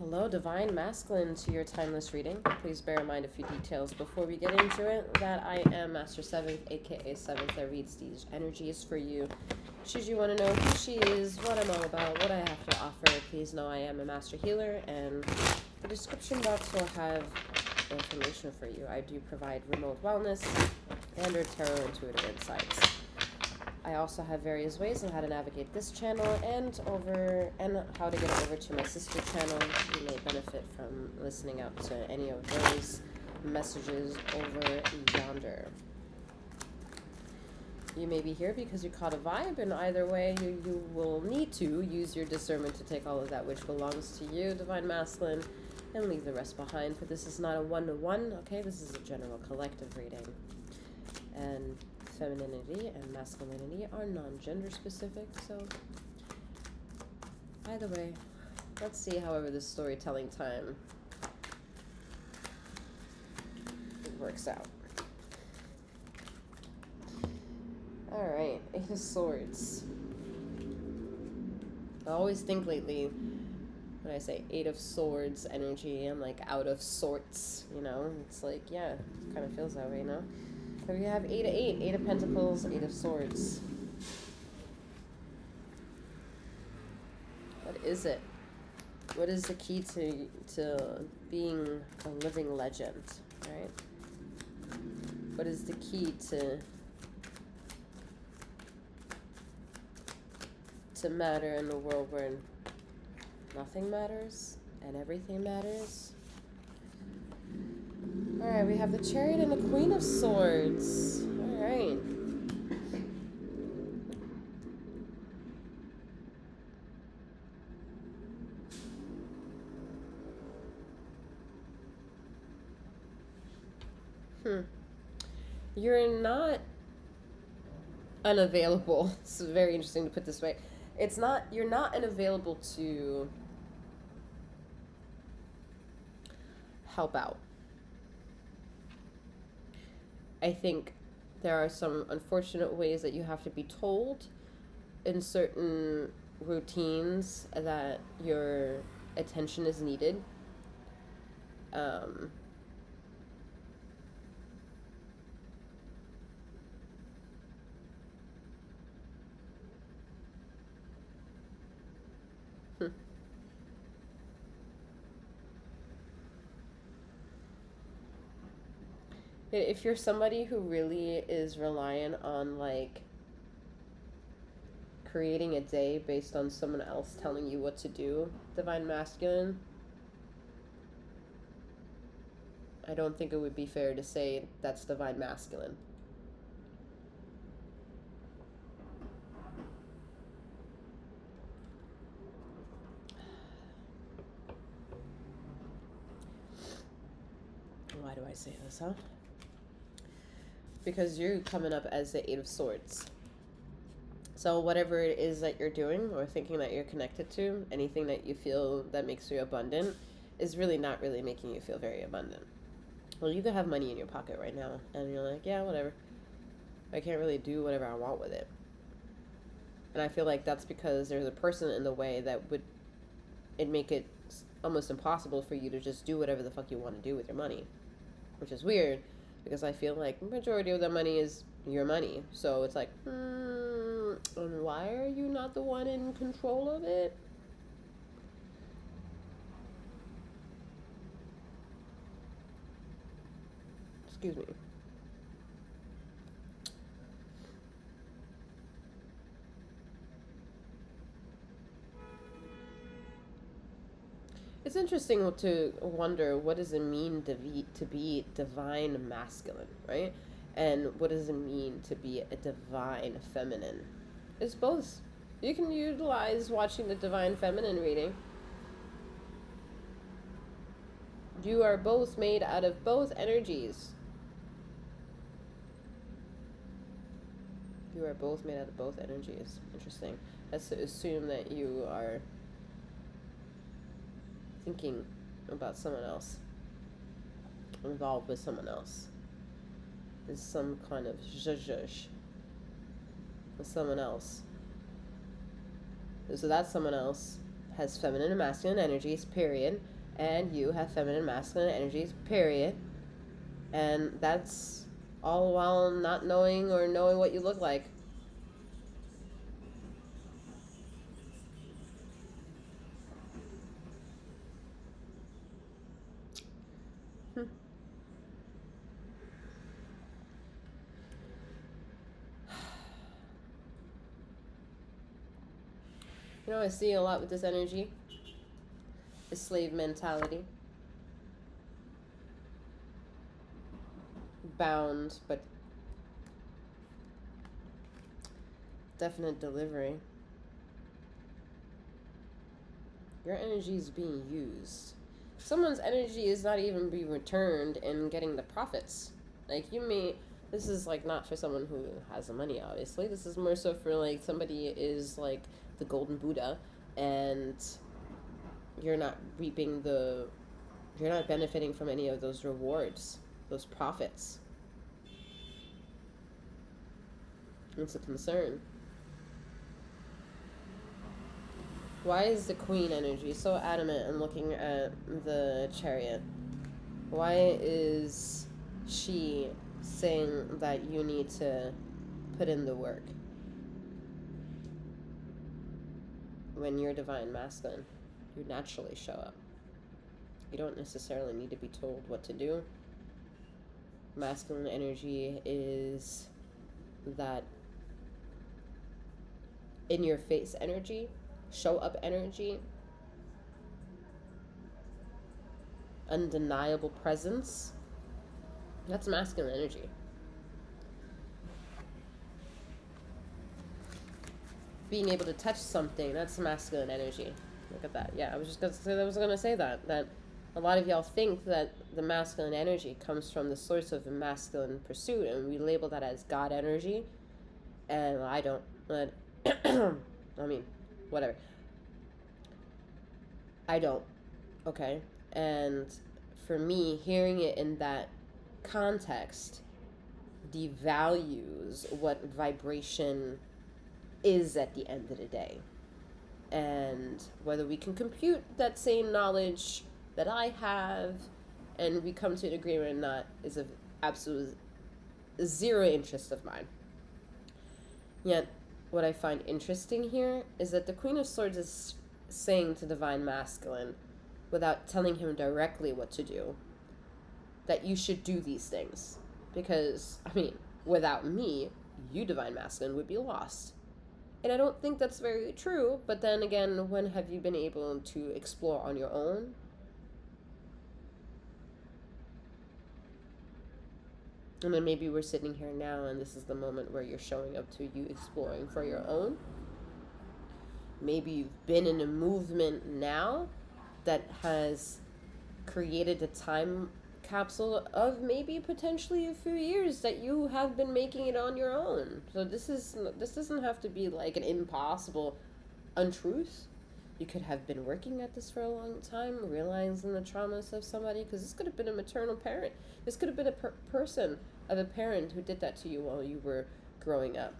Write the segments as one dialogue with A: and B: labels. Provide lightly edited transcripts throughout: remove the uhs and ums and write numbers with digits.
A: Hello, Divine Masculine, to your timeless reading. Please bear in mind a few details before we get into it. That I am Master Seventh, aka Seventh, that reads these energies for you. Should you want to know who she is, what I'm all about, what I have to offer, please know I am a Master Healer, and the description box will have information for you. I do provide remote wellness and or tarot intuitive insights. I also have various ways on how to navigate this channel and how to get over to my sister channel. You may benefit from listening out to any of those messages over yonder. You may be here because you caught a vibe, and either way, you will need to use your discernment to take all of that which belongs to you, Divine Masculine, and leave the rest behind, for this is not a one-to-one, okay? This is a general collective reading. And femininity and masculinity are non-gender specific, so either way, let's see however this storytelling time works out. Alright, Eight of Swords. I always think lately, when I say Eight of Swords energy, I'm like out of sorts, you know? It's like, yeah, it kind of feels that way, you know? So we have Eight of Pentacles, Eight of Swords. What is it? What is the key to being a living legend, right? What is the key to matter in a world where nothing matters and everything matters? Alright, we have the Chariot and the Queen of Swords. Alright. You're not unavailable. It's very interesting to put this way. You're not unavailable to help out. I think there are some unfortunate ways that you have to be told in certain routines that your attention is needed. If you're somebody who really is reliant on, like, creating a day based on someone else telling you what to do, Divine Masculine, I don't think it would be fair to say that's Divine Masculine. Why do I say this, huh? Because you're coming up as the Eight of Swords. So whatever it is that you're doing or thinking that you're connected to, anything that you feel that makes you abundant, is really not really making you feel very abundant. Well, you could have money in your pocket right now, and you're like, yeah, whatever. I can't really do whatever I want with it. And I feel like that's because there's a person in the way that would make it almost impossible for you to just do whatever the fuck you want to do with your money. Which is weird, because I feel like the majority of the money is your money. So it's like, and why are you not the one in control of it? Excuse me. It's interesting to wonder, what does it mean to be divine masculine, right? And what does it mean to be a divine feminine? It's both. You can utilize watching the divine feminine reading. You are both made out of both energies. You are both made out of both energies. Interesting. That's to assume that you are thinking about someone else, involved with someone else. There's some kind of zhuzh with someone else. So that someone else has feminine and masculine energies, period, and you have feminine and masculine energies, period. And that's all while not knowing or knowing what you look like. Hmm. You know, I see a lot with this energy, the slave mentality. Bound, but definite delivery. Your energy is being used. Someone's energy is not even being returned and getting the profits. Like, you may, this is like not for someone who has the money, obviously. This is more so for like somebody is like the golden Buddha, and you're not reaping you're not benefiting from any of those rewards, those profits. It's a concern. Why is the queen energy so adamant in looking at the chariot? Why is she saying that you need to put in the work when you're divine masculine? You naturally show up. You don't necessarily need to be told what to do. Masculine energy is that in your face energy, show up energy, undeniable presence. That's masculine energy. Being able to touch something, that's masculine energy. Look at that. Yeah, I was gonna say that a lot of y'all think that the masculine energy comes from the source of the masculine pursuit, and we label that as God energy. And I don't. But I mean, whatever. I don't. Okay? And for me, hearing it in that context devalues what vibration is at the end of the day. And whether we can compute that same knowledge that I have and we come to an agreement or not is of absolute zero interest of mine. Yet, what I find interesting here is that the Queen of Swords is saying to Divine Masculine, without telling him directly what to do, that you should do these things. Because, I mean, without me, you, Divine Masculine, would be lost. And I don't think that's very true, but then again, when have you been able to explore on your own? And then maybe we're sitting here now and this is the moment where you're showing up to you exploring for your own. Maybe you've been in a movement now that has created a time capsule of maybe potentially a few years that you have been making it on your own. So this doesn't have to be like an impossible untruth. You could have been working at this for a long time, realizing the traumas of somebody, because this could have been a maternal parent. This could have been a person of a parent who did that to you while you were growing up.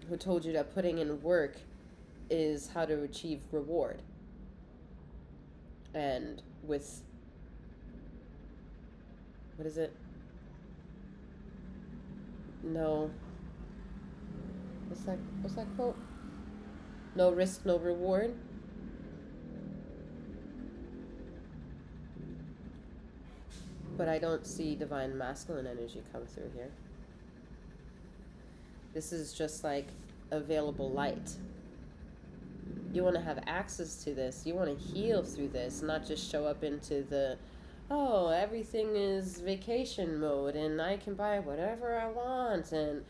A: Who told you that putting in work is how to achieve reward. And with, what is it? No. What's that quote? No risk, no reward. But I don't see Divine Masculine energy come through here. This is just like available light. You want to have access to this. You want to heal through this, not just show up into the, oh, everything is vacation mode and I can buy whatever I want and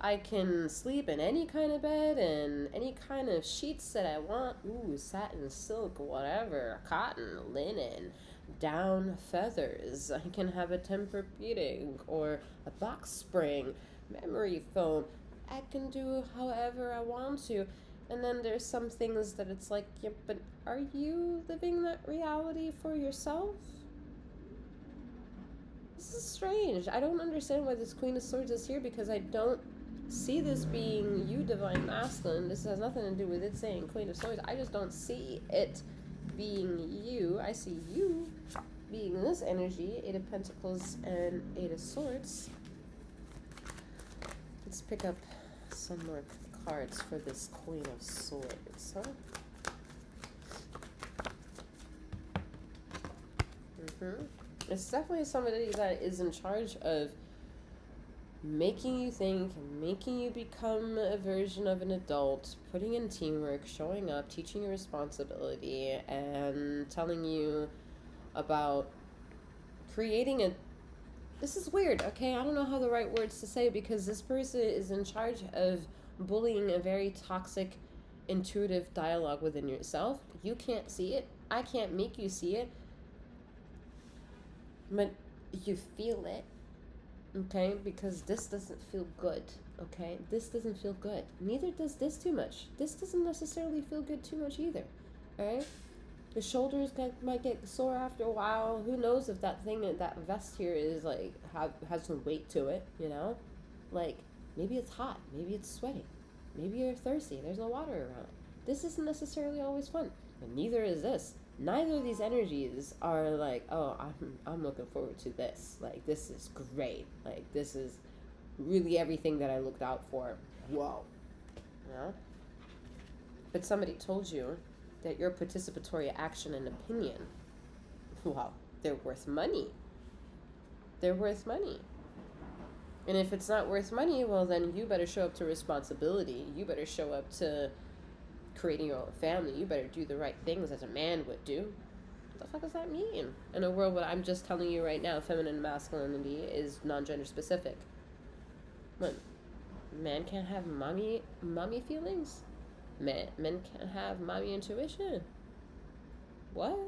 A: I can sleep in any kind of bed and any kind of sheets that I want. Ooh, satin, silk, whatever, cotton, linen, down feathers. I can have a Tempur-Pedic or a box spring, memory foam. I can do however I want to. And then there's some things that it's like, yeah, but are you living that reality for yourself? This is strange. I don't understand why this Queen of Swords is here, because I don't see this being you, Divine Masculine. This has nothing to do with it saying Queen of Swords. I just don't see it being you. I see you being this energy, Eight of Pentacles and Eight of Swords. Let's pick up some more cards for this Queen of Swords, huh? It's definitely somebody that is in charge of making you think, making you become a version of an adult, putting in teamwork, showing up, teaching you responsibility, and telling you about creating a... This is weird, okay? I don't know how the right words to say, because this person is in charge of bullying a very toxic, intuitive dialogue within yourself. You can't see it. I can't make you see it. But you feel it, okay? Because this doesn't feel good, okay? This doesn't feel good. Neither does this too much. This doesn't necessarily feel good too much either, right? The shoulders might get sore after a while. Who knows if that thing, that vest here is like, has some weight to it, you know? Like, maybe it's hot. Maybe it's sweating. Maybe you're thirsty. There's no water around. This isn't necessarily always fun. And neither is this. Neither of these energies are like, oh, I'm looking forward to this. Like, this is great. Like, this is really everything that I looked out for. Whoa. You know? But somebody told you that your participatory action and opinion, well, they're worth money. They're worth money. And if it's not worth money, well, then you better show up to responsibility. You better show up to creating your own family. You better do the right things as a man would do. What the fuck does that mean? In a world where I'm just telling you right now, feminine and masculinity is non-gender specific. What? Man can't have mommy feelings? Men can't have mommy intuition? What?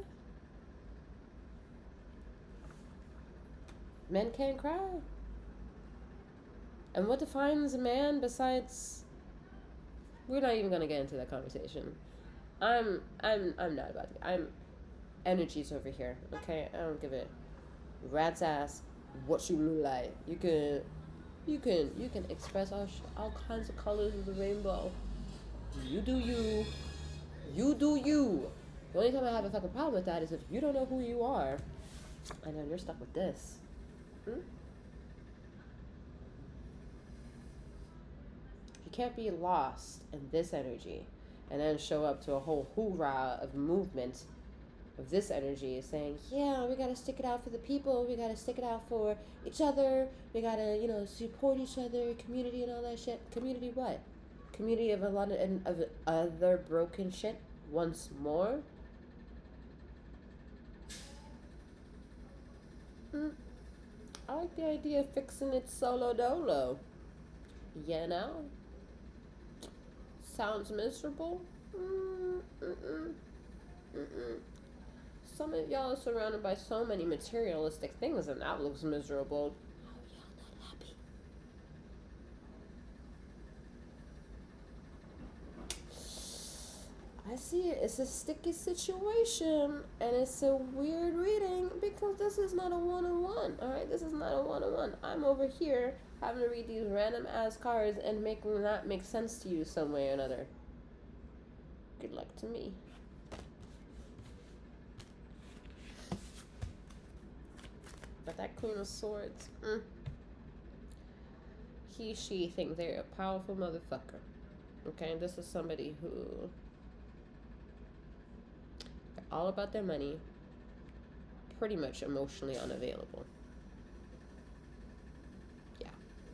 A: Men can't cry? And what defines a man besides... We're not even gonna get into that conversation. I'm not about to. I'm energies over here. Okay, I don't give a rat's ass what you look like. You can express all kinds of colors of the rainbow. You do you. You do you. The only time I have a fucking problem with that is if you don't know who you are, and then you're stuck with this. You can't be lost in this energy and then show up to a whole hoorah of movement of this energy saying, yeah, we gotta stick it out for the people, we gotta stick it out for each other, we gotta, support each other, community and all that shit. Community what? Community of a lot of other broken shit once more? I like the idea of fixing it solo dolo. You know? Sounds miserable? Some of y'all are surrounded by so many materialistic things and that looks miserable. How are y'all not happy? I see it. It's a sticky situation and it's a weird reading because this is not a one-on-one, alright? This is not a one-on-one. I'm over here having to read these random ass cards and making that make sense to you some way or another. Good luck to me. But that Queen of Swords, she think they're a powerful motherfucker. Okay, this is somebody who are all about their money, pretty much emotionally unavailable.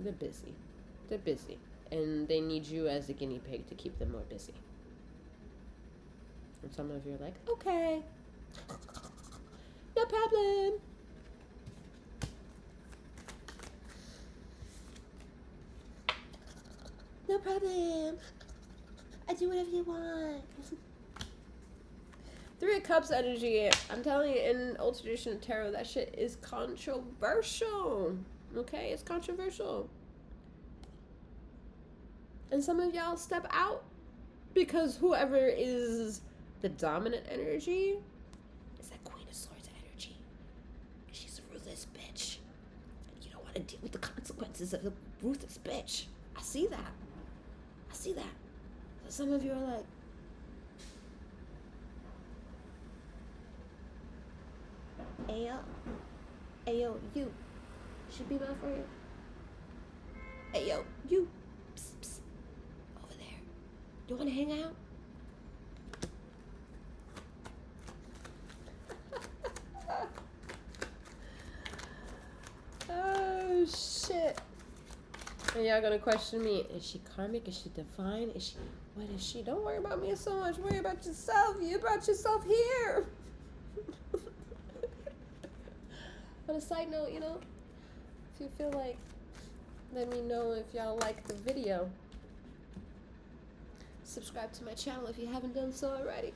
A: They're busy. They're busy. And they need you as a guinea pig to keep them more busy. And some of you are like, okay. No problem. No problem. I do whatever you want. Three of Cups energy. I'm telling you, in old tradition of tarot, that shit is controversial. Okay, it's controversial. And some of y'all step out because whoever is the dominant energy is that Queen of Swords energy. And she's a ruthless bitch. gotta deal with the consequences of the ruthless bitch. I see that. So some of you are like, Ayo, you. Should be my friend. Ayo, you. Psst, psst. Over there. You wanna hang out? Oh, shit. And y'all gonna question me, is she karmic? Is she divine? What is she? Don't worry about me so much. Worry about yourself. You brought yourself here. On a side note, if you feel like, let me know if y'all like the video. Subscribe to my channel if you haven't done so already.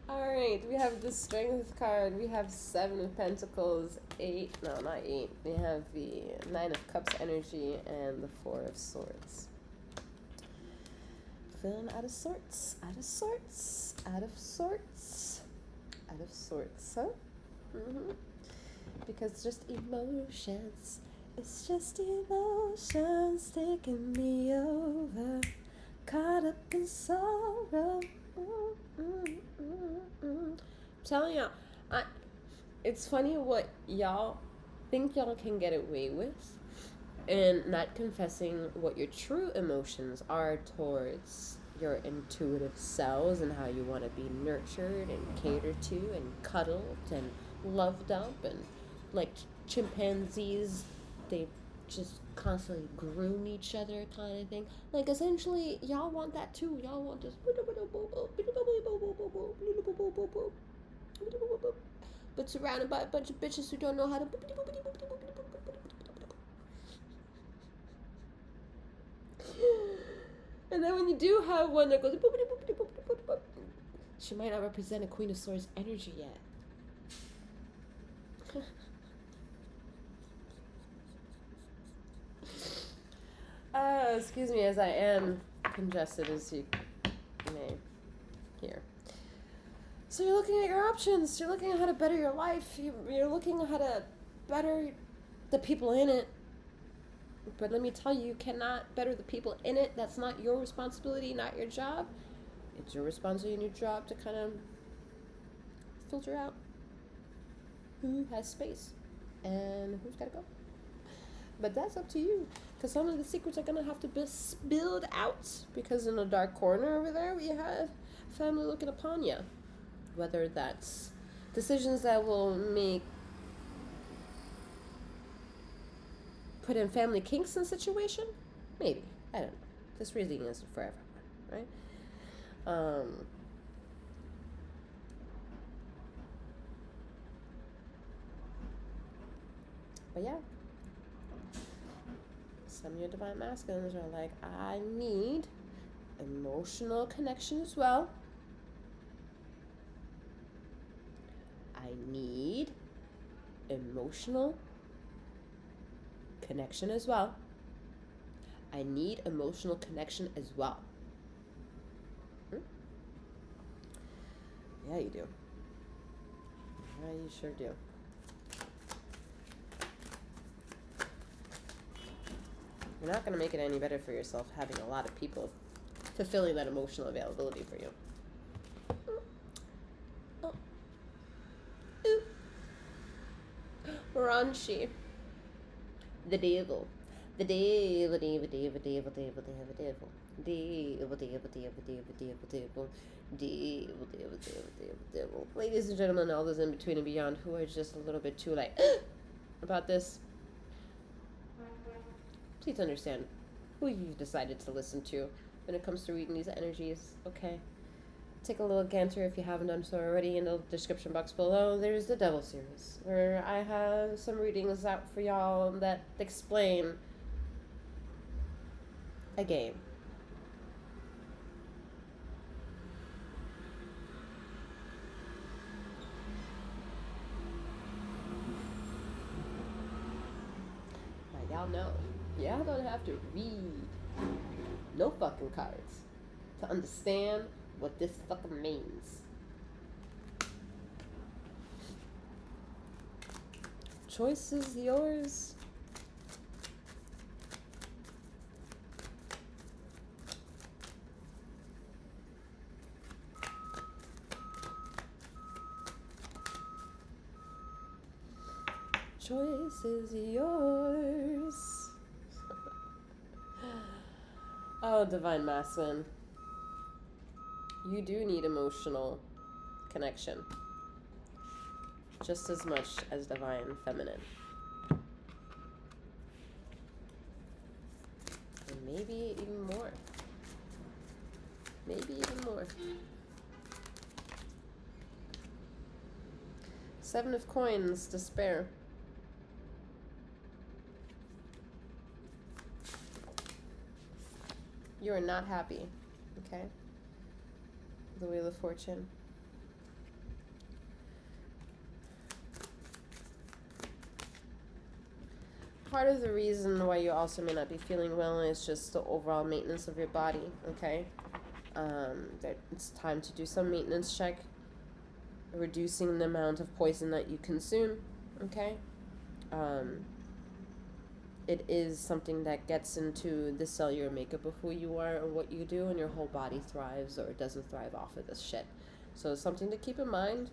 A: Alright, we have the Strength card. We have 7 of Pentacles, 8, no, not 8. We have the 9 of Cups energy and the 4 of Swords. Feeling out of sorts, huh? Because just emotions, it's just emotions taking me over, caught up in sorrow. I'm telling y'all, it's funny what y'all think y'all can get away with and not confessing what your true emotions are towards your intuitive selves and how you want to be nurtured and catered to and cuddled and loved up, and like chimpanzees, they just constantly groom each other kind of thing. Like, essentially, y'all want that too. Y'all want this, but surrounded by a bunch of bitches who don't know how to. And then when you do have one that goes, she might not represent a Queen of Swords energy yet. Excuse me, as I am congested, as you may hear. So you're looking at your options. You're looking at how to better your life. You're looking at how to better the people in it. But let me tell you, you cannot better the people in it. That's not your responsibility, not your job. It's your responsibility and your job to kind of filter out who has space and who's got to go. But that's up to you, because some of the secrets are going to have to be spilled out, because in the dark corner over there, we have family looking upon you. Whether that's decisions that will put in family kinks in a situation, maybe. I don't know. This reading isn't for everyone, right? But yeah. Some of your divine masculines are like, I need emotional connection as well. I need emotional connection as well. I need emotional connection as well. Yeah, you do. Yeah, you sure do. You're not going to make it any better for yourself having a lot of people fulfilling that emotional availability for you. Oh. Ooh. Ranchi. The devil. The devil, devil, devil, devil, devil, devil, devil. Devil, devil, devil, devil, devil, devil. Devil, devil, devil, devil, devil. Ladies and gentlemen, all those in between and beyond who are just a little bit too like about this, please understand who you've decided to listen to when it comes to reading these energies, okay? Take a little gander if you haven't done so already. In the description box below, there's the Devil Series, where I have some readings out for y'all that explain a game. Now, y'all know, y'all don't have to read no fucking cards to understand what this fucking means. Choice is yours. Choice is yours. Oh, Divine Masculine. You do need emotional connection. Just as much as Divine Feminine. And maybe even more. Maybe even more. Seven of Coins, despair. You are not happy, okay? The Wheel of Fortune. Part of the reason why you also may not be feeling well is just the overall maintenance of your body, okay? That it's time to do some maintenance check, reducing the amount of poison that you consume, okay? It is something that gets into the cellular makeup of who you are and what you do, and your whole body thrives or doesn't thrive off of this shit. So something to keep in mind.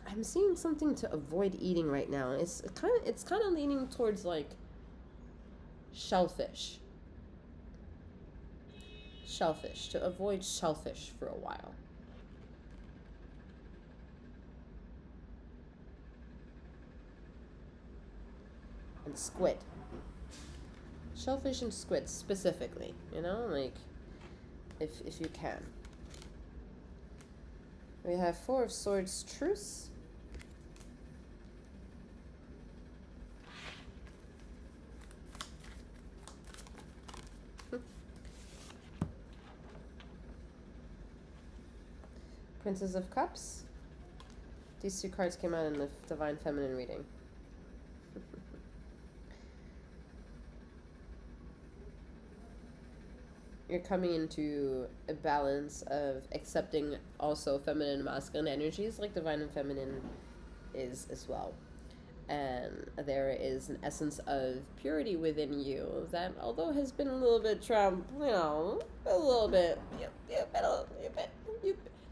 A: I'm seeing something to avoid eating right now. It's kind of leaning towards like shellfish. Shellfish, to avoid shellfish for a while. And squid. Shellfish and squid specifically, you know, like if you can. We have Four of Swords, truce. Princess of Cups. These two cards came out in the Divine Feminine reading. You're coming into a balance of accepting also feminine and masculine energies, like Divine and Feminine is as well. And there is an essence of purity within you that, although has been a little bit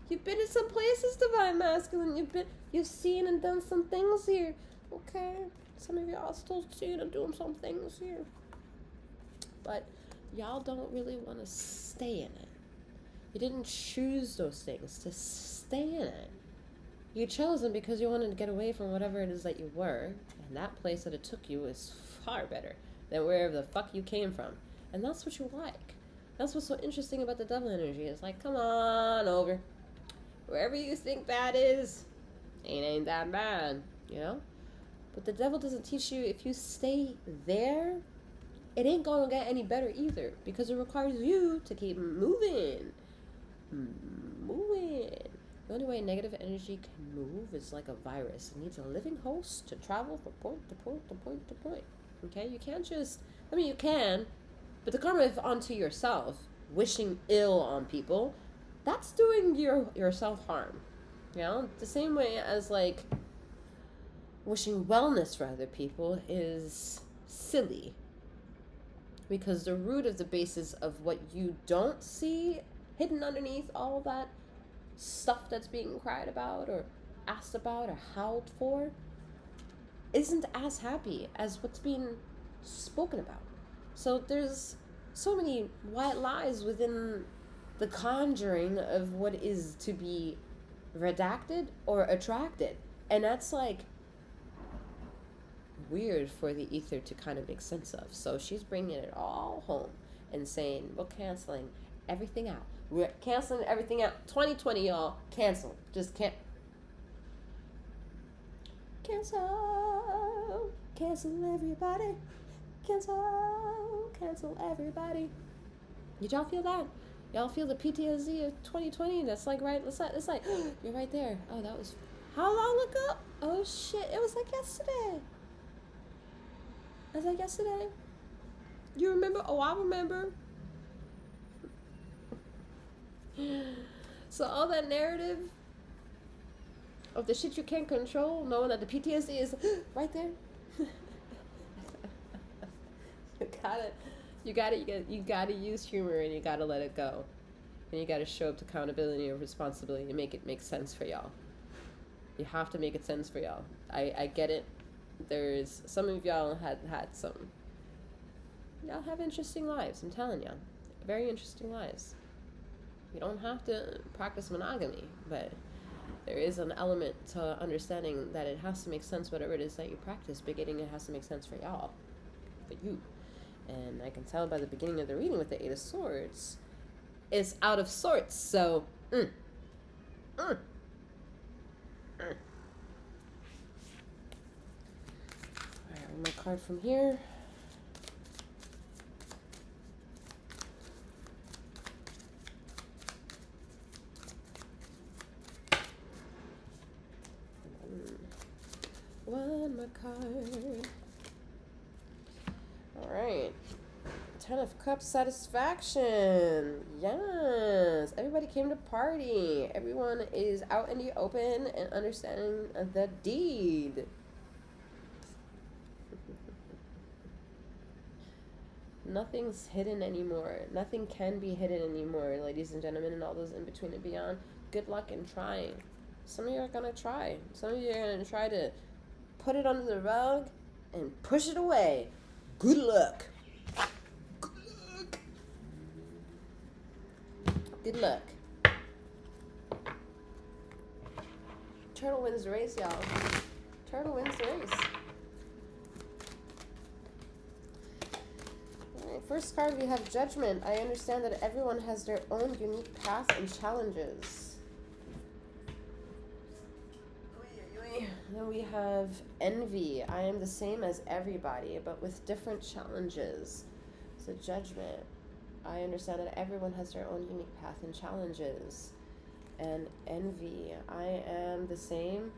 A: you've been in some places, Divine Masculine. You've seen and done some things here. Okay, some of y'all still seeing and doing some things here, but y'all don't really want to stay in it. You didn't choose those things to stay in it. You chose them because you wanted to get away from whatever it is that you were, and that place that it took you is far better than wherever the fuck you came from. And that's what you like. That's what's so interesting about the devil energy. It's like, come on over. Wherever you think that is, it ain't that bad, you know? But the devil doesn't teach you, if you stay there, it ain't gonna get any better either, because it requires you to keep moving. The only way negative energy can move is like a virus. It needs a living host to travel from point to point to point to point. Okay? You can't just, you can, but the karma is onto yourself. Wishing ill on people, that's doing yourself harm. You know? The same way as like wishing wellness for other people is silly. Because the root of the basis of what you don't see hidden underneath all that stuff that's being cried about or asked about or howled for isn't as happy as what's being spoken about. So there's so many white lies within the conjuring of what is to be redacted or attracted. And that's like weird for the ether to kind of make sense of. So she's bringing it all home and saying, we're canceling everything out. We're canceling everything out. 2020, y'all. Cancel. Just can't. Cancel. Cancel everybody. Cancel everybody. Did y'all feel that? Y'all feel the PTSD of 2020? That's like right. It's like you're right there. Oh, that was how long ago? Oh shit! It was like yesterday. I was like yesterday. You remember? Oh, I remember. So all that narrative of the shit you can't control, knowing that the PTSD is right there. You gotta use humor, and you gotta let it go, and you gotta show up to accountability and responsibility and make it make sense for y'all. You have to make it sense for y'all. I get it. There's some of y'all had some. Y'all have interesting lives. I'm telling y'all, very interesting lives. You don't have to practice monogamy, but there is an element to understanding that it has to make sense, whatever it is that you practice. Beginning, it has to make sense for y'all, for you. And I can tell by the beginning of the reading with the Eight of Swords, it's out of sorts. So, Alright, one more card from here. One more card. Alright. 10 of Cups, satisfaction. Yes. Everybody came to party. Everyone is out in the open and understanding the deed. Nothing's hidden anymore. Nothing can be hidden anymore, ladies and gentlemen, and all those in between and beyond. Good luck in trying. Some of you are going to try. Some of you are going to try to put it under the rug and push it away. Good luck. Good luck. Good luck. Turtle wins the race, y'all. Turtle wins the race. Alright, first card we have Judgment. I understand that everyone has their own unique path and challenges. Then we have Envy. I am the same as everybody, but with different challenges. So Judgment. I understand that everyone has their own unique path and challenges. And Envy. I am the same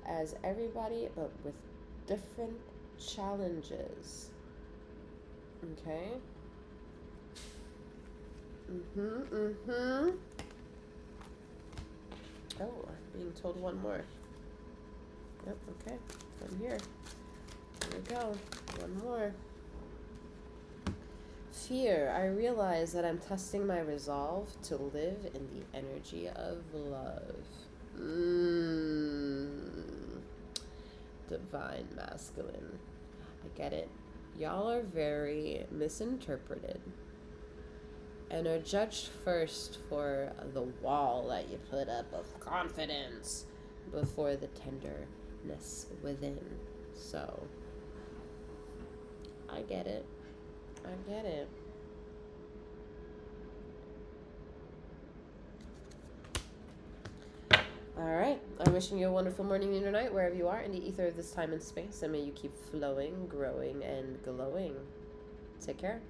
A: as everybody, but with different challenges. Okay? Oh, I'm being told one more. Yep, okay. From here. Here we go. One more. Fear. I realize that I'm testing my resolve to live in the energy of love. Divine masculine. I get it. Y'all are very misinterpreted and are judged first for the wall that you put up of confidence before the tenderness within. So, I get it. I get it. Alright, I'm wishing you a wonderful morning, noon, or night, wherever you are in the ether of this time and space, and may you keep flowing, growing, and glowing. Take care.